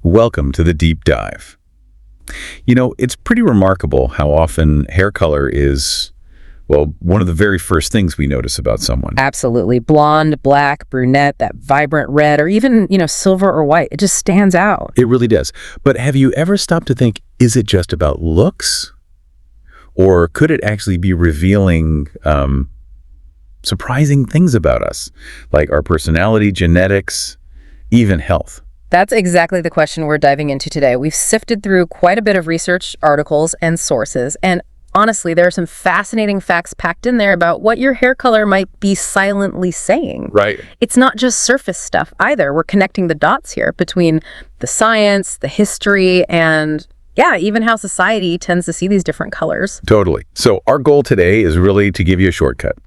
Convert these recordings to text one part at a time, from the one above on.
Welcome to the deep dive. You know, it's pretty remarkable how often hair color is, well, one of the very first things we notice about someone. Absolutely. Blonde, black, brunette, that vibrant red, or even, silver or white. It just stands out. It really does. But have you ever stopped to think, is it just about looks? Or could it actually be revealing surprising things about us, like our personality, genetics, even health? That's exactly the question we're diving into today. We've sifted through quite a bit of research, articles, and sources, and honestly, there are some fascinating facts packed in there about what your hair color might be silently saying. Right. It's not just surface stuff either. We're connecting the dots here between the science, the history, and even how society tends to see these different colors. Totally. So our goal today is really to give you a shortcut,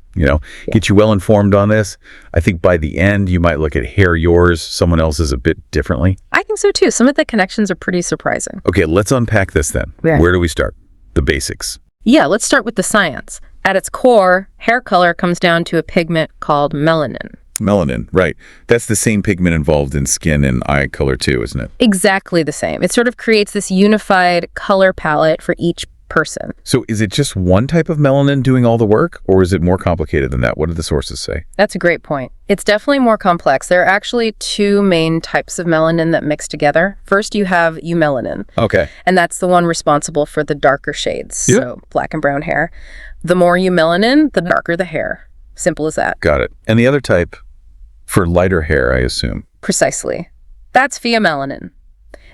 get you well informed on this. I think by the end, you might look at hair yours, someone else's a bit differently. I think so too. Some of the connections are pretty surprising. Okay, let's unpack this then. Yeah. Where do we start? The basics. Yeah, let's start with the science. At its core, hair color comes down to a pigment called melanin. Melanin, right. That's the same pigment involved in skin and eye color too, isn't it? Exactly the same. It sort of creates this unified color palette for each person. So is it just one type of melanin doing all the work, or is it more complicated than that? What did the sources say? That's a great point. It's definitely more complex. There are actually two main types of melanin that mix together. First, you have eumelanin. Okay. And that's the one responsible for the darker shades, Yeah. so black and brown hair. The more eumelanin, the darker the hair. Simple as that. Got it. And the other type for lighter hair, I assume. Precisely. That's pheomelanin.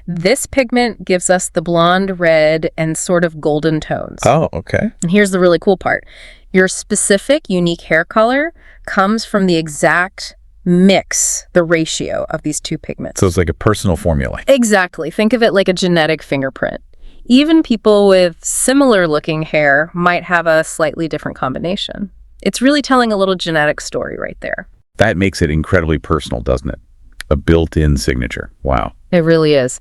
This pigment gives us the blonde, red, and sort of golden tones. Oh, okay. And here's the really cool part. Your specific, unique hair color comes from the exact mix, the ratio of these two pigments. So it's like a personal formula. Exactly. Think of it like a genetic fingerprint. Even people with similar-looking hair might have a slightly different combination. It's really telling a little genetic story right there. That makes it incredibly personal, doesn't it? A built-in signature. Wow. It really is.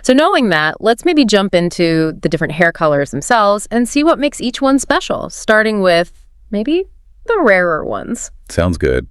So knowing that, let's maybe jump into the different hair colors themselves and see what makes each one special, starting with maybe the rarer ones. Sounds good.